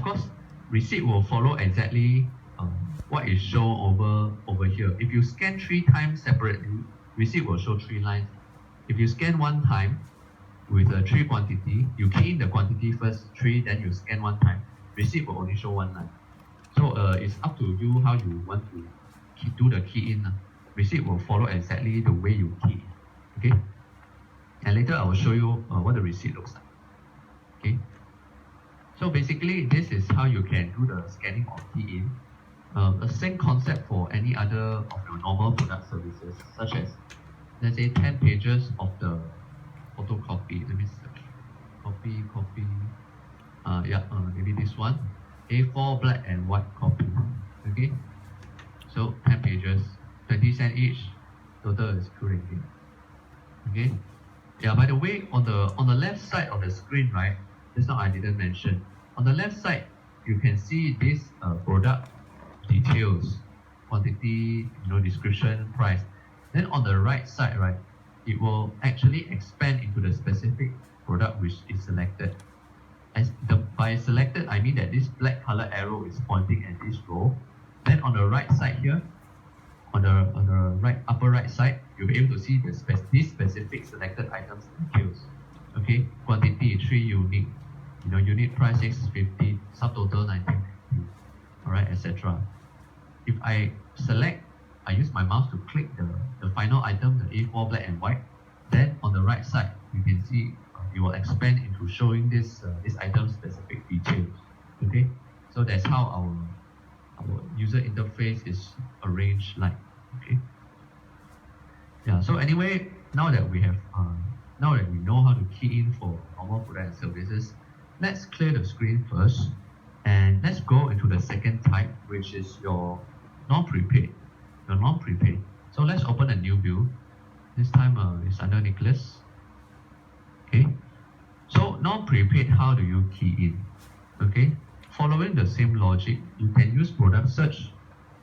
course, receipt will follow exactly what is shown over here. If you scan 3 times separately, receipt will show 3 lines. If you scan 1 time with a 3 quantity, you key in the quantity first, 3, then you scan 1 time, receipt will only show 1 line. So it's up to you how you want to do the key in. Receipt will follow exactly the way you key in. Okay? And later I will show you what the receipt looks like. Okay? So basically, this is how you can do the scanning or key in. The same concept for any other of your normal product services, such as, let's say, 10 pages of the photocopy. Let me search. Copy. Maybe this one. A4 black and white copy. Okay? So 10 pages, 20 cents each. Total is 2 ringgit. Okay? Yeah, by the way, on the left side of the screen, right? Just now I didn't mention. On the left side, you can see this product details, quantity, description, price. Then on the right side, right, it will actually expand into the specific product which is selected. By selected, I mean that this black color arrow is pointing at this row. Then on the right side here, on the right upper right side, you'll be able to see this specific selected items details. Okay, quantity 3 unit, unit price 650, subtotal 1950, alright, etc. If I select, I use my mouse to click the final item, the A4 black and white. Then on the right side, you can see it will expand into showing this item specific details. Okay, so that's how our user interface is arranged like. Okay. Yeah. So anyway, now that we know how to key in for normal product and services, let's clear the screen first, and let's go into the second type, which is your non-prepaid. So let's open a new view. This time it's under Nicholas. Okay. So non-prepaid, how do you key in? Okay. Following the same logic, you can use product search,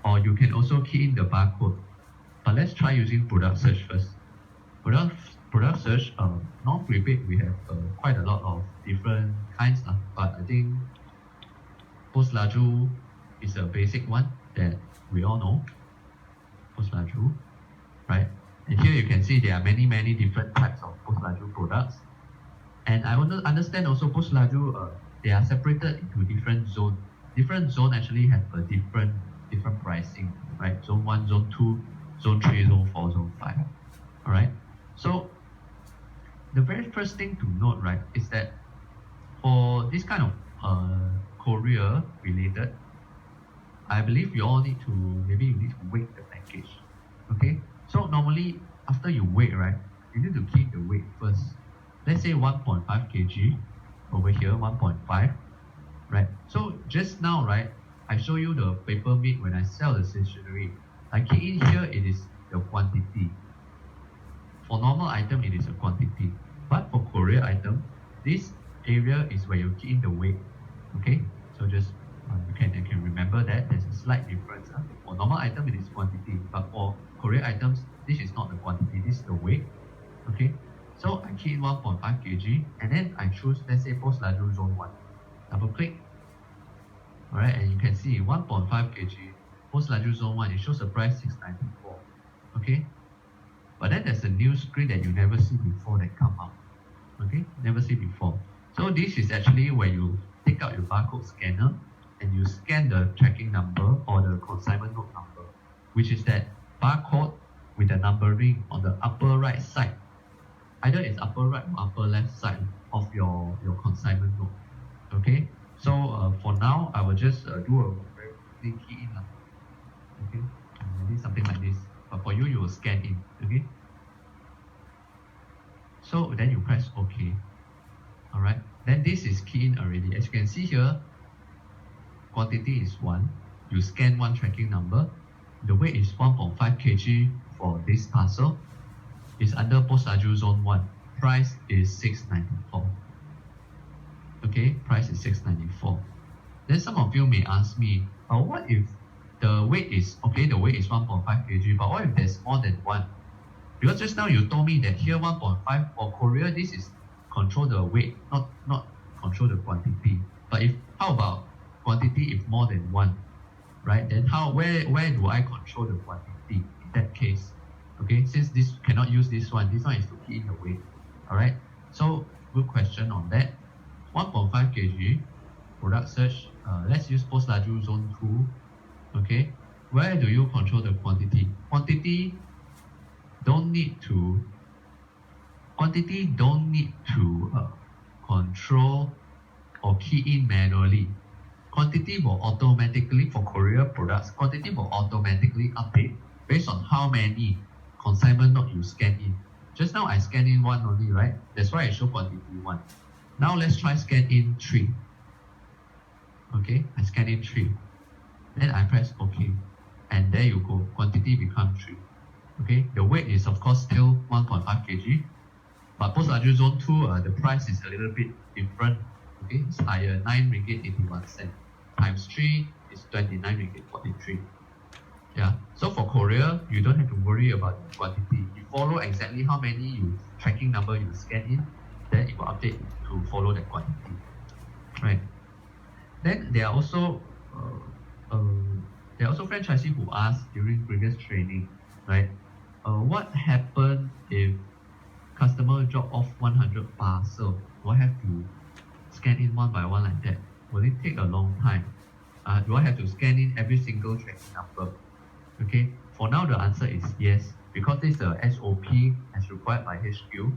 or you can also key in the barcode. But let's try using product search first. Product search, non-prepaid, we have quite a lot of different kinds, but I think Post Laju is a basic one that we all know. Post Laju, right? And here you can see there are many different types of Post Laju products. And I want to understand also Post Laju, they are separated into different zones. Different zone actually have a different pricing, right? Zone 1, Zone 2, Zone 3, Zone 4, Zone 5. Alright? So the very first thing to note, right, is that for this kind of courier related, I believe you all need to weight the package. Okay? So normally after you weight, right, you need to key the weight first. Let's say 1.5 kg over here, 1.5, right? So just now, right, I show you the paper meat when I sell the stationery. I key in here, it is the quantity. For normal item, it is a quantity. But for courier item, this area is where you key in the weight. Okay? So just you can remember that there's a slight difference. For normal item, it is quantity. But for courier items, this is not the quantity, this is the weight. Okay? So I key in 1.5 kg, and then I choose, let's say, Post Laju Zone 1. Double click. Alright, and you can see 1.5 kg, Post Laju Zone 1, it shows the price 694. Okay? But then there's a new screen that you never see before that come up. Okay? Never see before. So this is actually where you take out your barcode scanner and you scan the tracking number or the consignment note number, which is that barcode with the numbering on the upper right side. Either it's upper right or upper left side of your consignment note. Okay? So for now, I will just do a very quickly key in. Okay? Maybe something like this. But for you, you will scan in. Okay? So then you press OK. Alright? Then this is key in already. As you can see here, quantity is 1. You scan one tracking number. The weight is 1.5 kg for this parcel. It's under Post Laju Zone 1. Price is 694. Okay, price is 694. Then some of you may ask me, what if the weight is 1.5 kg, but what if there's more than 1? Because just now you told me that here 1.5 for courier, this is control the weight, not control the quantity. But how about quantity if more than one, right? Then where do I control the quantity in that case? Okay, since this cannot use this one is to key in the weight. All right, so good question on that. 1.5 kg product search. Let's use post laju zone 2. Okay, where do you control the quantity? Quantity don't need to control or key in manually. Quantity will automatically, for courier products, quantity will automatically update based on how many consignment note you scan in. Just now I scan in 1 only, right? That's why I show quantity 1. Now let's try scan in 3. Okay, I scan in 3. Then I press OK. And there you go, quantity becomes 3. Okay, the weight is of course still 1.5 kg. But post laju zone 2, the price is a little bit different. Okay, it's higher, 9 ringgit 81 cent. Times 3 is 29 ringgit 43. Yeah, so for courier, you don't have to worry about the quantity. You follow exactly how many tracking number you scan in, then it will update to follow that quantity. Right. Then there are also franchisees who asked during previous training, right? What happened if customer drop off 100 parcel? Do I have to scan in one by one like that? Will it take a long time? Do I have to scan in every single tracking number? Okay, for now the answer is yes, because this is a SOP as required by HQ.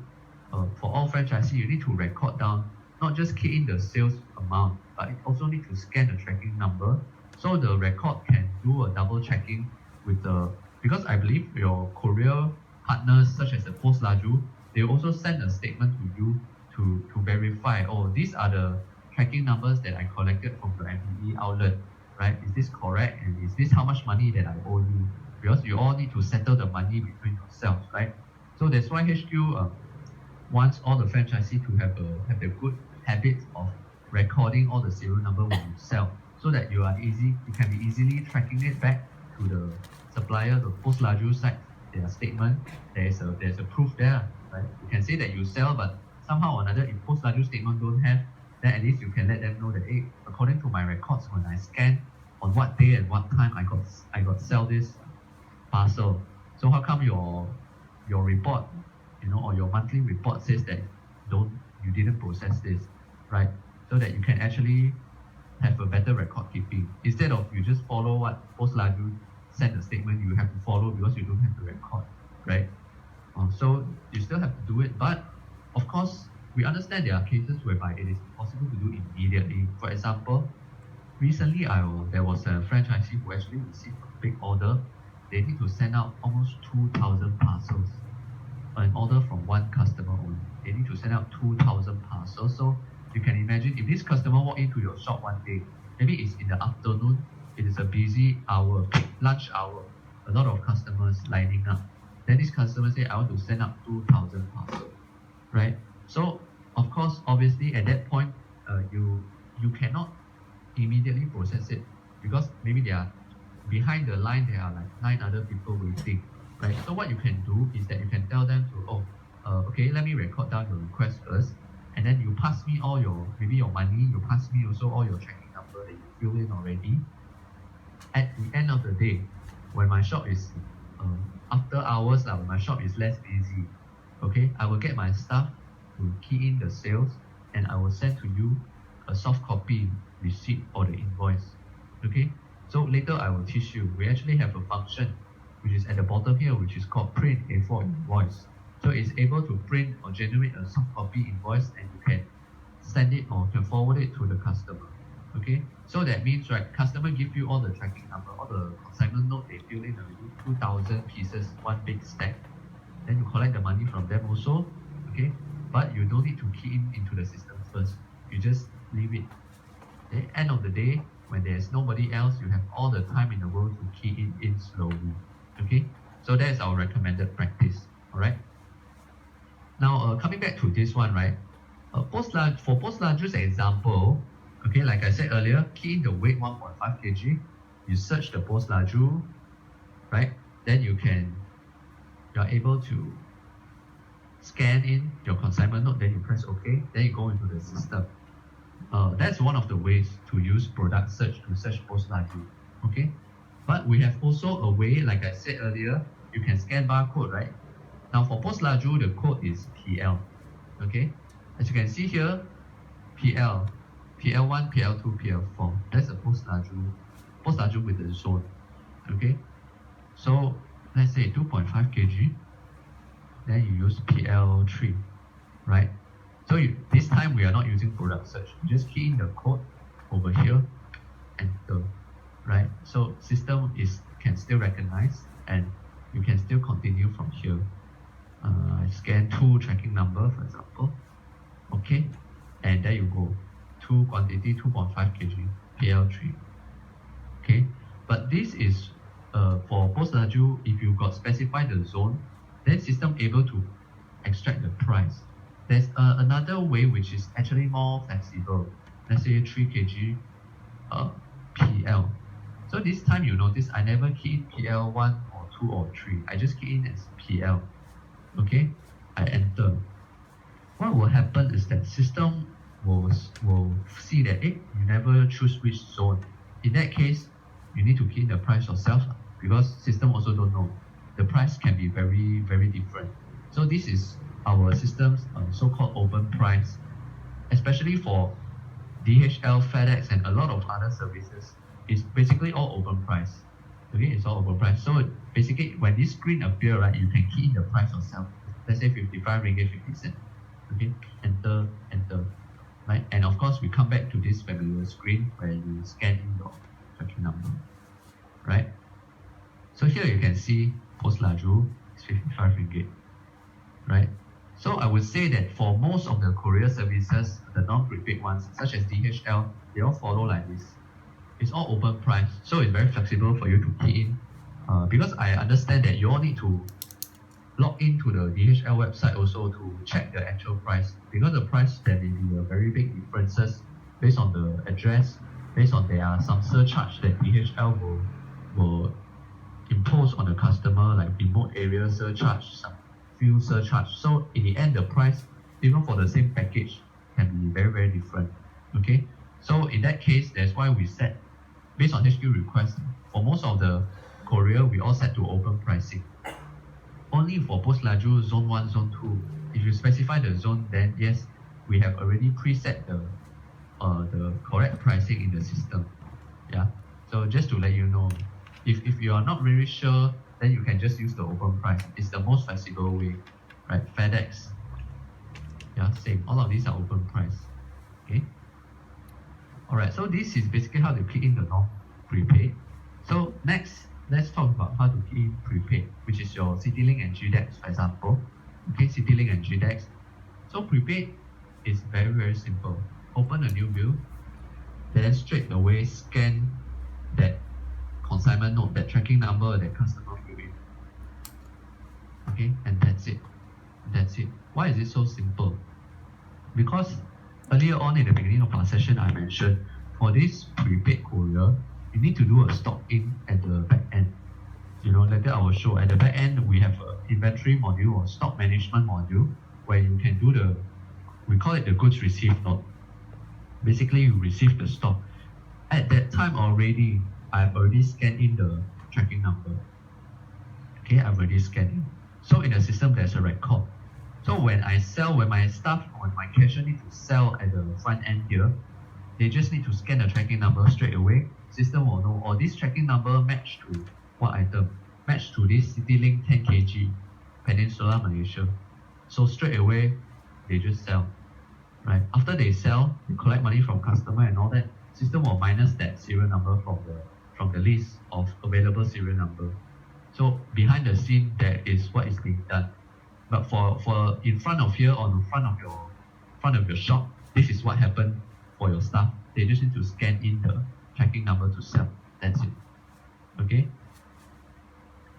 For all franchisees, you need to record down, not just key in the sales amount, but it also need to scan the tracking number, so the record can do a double checking with because I believe your courier partners such as the post laju, they also send a statement to you to verify, oh, these are the tracking numbers that I collected from your MBE outlet, right? Is this correct? And is this how much money that I owe you? Because you all need to settle the money between yourselves, right? So that's why HQ wants all the franchisees to have the good habit of recording all the serial number when you sell, so that you can be easily tracking it back to the supplier, the post laju side, their statement. There's a proof there, right? You can say that you sell, but somehow or another, if post laju statement don't have, then at least you can let them know that, hey, according to my records, when I scan on what day and what time I got sell this parcel. So how come your report, or your monthly report says that you didn't process this, right? So that you can actually have a better record keeping, instead of you just follow what post laju send a statement you have to follow because you don't have the record, right? So you still have to do it, but of course we understand there are cases whereby it is possible to do immediately. For example, recently there was a franchisee who actually received a big order. They need to send out almost 2,000 parcels, an order from one customer only. They need to send out 2,000 parcels. So you can imagine if this customer walk into your shop one day, maybe it's in the afternoon, it is a busy hour, lunch hour, a lot of customers lining up. Then this customer say, I want to send out 2,000 parcels, right? So of course, obviously at that point, you cannot immediately process it, because maybe they are behind the line, there are like 9 other people waiting, right? So what you can do is that you can tell them to, okay, let me record down your request first, and then you pass me all maybe your money, you pass me also all your tracking number that you fill in already. At the end of the day, when my shop is after hours, when my shop is less busy, okay, I will get my staff to key in the sales, and I will send to you a soft copy receipt or the invoice. Okay, so later I will teach you. We actually have a function which is at the bottom here, which is called print A4 invoice. So it's able to print or generate a soft copy invoice, and you can send it or can forward it to the customer. Okay, so that means, right, customer give you all the tracking number, all the consignment note they fill in already, 2,000 pieces, one big stack. Then you collect the money from them also, okay, but you don't need to key into the system first. You just leave it. At the end of the day, when there's nobody else, you have all the time in the world to key in slowly. Okay, so that's our recommended practice. All right. Now, coming back to this one, right? For post laju's example, okay, like I said earlier, key in the weight 1.5 kg. You search the post laju, right? Then you are able to scan in your consignment note. Then you press OK. Then you go into the system. That's one of the ways to use product search to search post-large. Okay, but we have also a way, like I said earlier, you can scan barcode, right? Now for post-large, the code is PL. Okay, as you can see here, PL, PL1, PL2, PL4. That's a post-large with the zone. Okay, so let's say 2.5 kg, then you use PL3, right? So this time we are not using product search. You just key in the code over here, enter, right? So system can still recognize, and you can still continue from here. I scan 2 tracking number, for example. Okay, and there you go. 2 quantity 2.5 kg, PL3. Okay, but this is for post-large. If you got specified the zone, then system able to extract the price. There's another way which is actually more flexible. Let's say 3 kg PL. So this time you notice I never key in PL1 or 2 or 3. I just key in as PL. Okay, I enter. What will happen is that system will see that you never choose which zone. In that case, you need to key in the price yourself, because system also don't know. The price can be very, very different. So this is our system's so-called open price, especially for DHL, FedEx, and a lot of other services. It's basically all open price. Okay, it's all open price. So basically, when this screen appears, right, you can key in the price yourself. Let's say 55 ringgit 50 cent. Okay, enter, right? And of course, we come back to this familiar screen where you scan in your tracking number, right? So here you can see post-large is 55 ringgit, right? So I would say that for most of the courier services, the non-prepaid ones, such as DHL, they all follow like this. It's all open price, so it's very flexible for you to key in. Because I understand that you all need to log into the DHL website also to check the actual price, because the price there may be a very big differences based on the address, based on there are some surcharge that DHL will impose on the customer, like remote area surcharge, some fuel surcharge. So in the end, the price, even for the same package, can be very, very different. Okay, so in that case, that's why we set, based on HQ request, for most of the courier, we all set to open pricing. Only for post-large zone 1, zone 2, if you specify the zone, then yes, we have already preset the correct pricing in the system. Yeah, so just to let you know, if you are not really sure, then you can just use the open price. It's the most flexible way, right? FedEx, yeah, same. All of these are open price. Okay. All right. So this is basically how to key in the non-prepaid. So next, let's talk about how to key in prepaid, which is your CityLink and GDEX, for example. Okay, CityLink and GDEX. So prepaid is very, very simple. Open a new bill, then straight away scan that consignment note, that tracking number that customer filled in. Okay, and that's it. That's it. Why is it so simple? Because earlier on in the beginning of our session, I mentioned for this prepaid courier, you need to do a stock in at the back end. Later I will show at the back end, we have an inventory module or stock management module where you can do we call it the goods received note. Basically, you receive the stock. At that time already, I've already scanned in the tracking number. Okay, I've already scanned in. So in the system, there's a record. So when I sell, when my staff or my cashier need to sell at the front end here, they just need to scan the tracking number straight away. System will know, this tracking number match to what item? Match to this CityLink 10 kg, Peninsula Malaysia. So straight away, they just sell. Right? After they sell, they collect money from customer and all that. System will minus that serial number from the list of available serial number. So behind the scene, there is what is being done. But for in front of here or in front of your shop, this is what happened for your staff. They just need to scan in the tracking number to sell. That's it. Okay.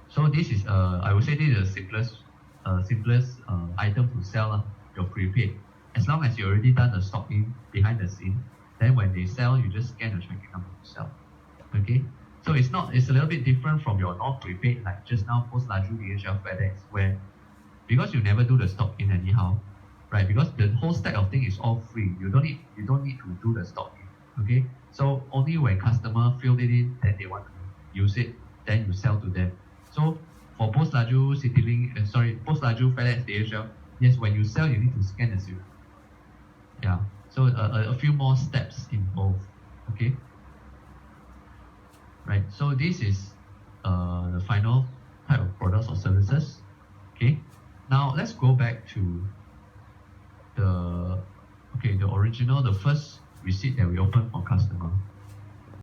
So this is I would say this is the simplest item to sell, your prepaid. As long as you already done the stock in behind the scene, then when they sell, you just scan the tracking number to sell. Okay. So it's a little bit different from your non-prepaid, like just now post-large DHL FedEx, where because you never do the stock in anyhow, right? Because the whole stack of things is all free. You don't need to do the stocking. Okay, so only when customer fill it in, then they want to use it, then you sell to them. So for Post Laju CityLink, Post Laju FedEx DHL, yes, when you sell, you need to scan the SWIFT. Yeah, so a few more steps involved. Okay, right. So this is the final type of products or services. Okay, now let's go back to the original, the first receipt that we opened for customer.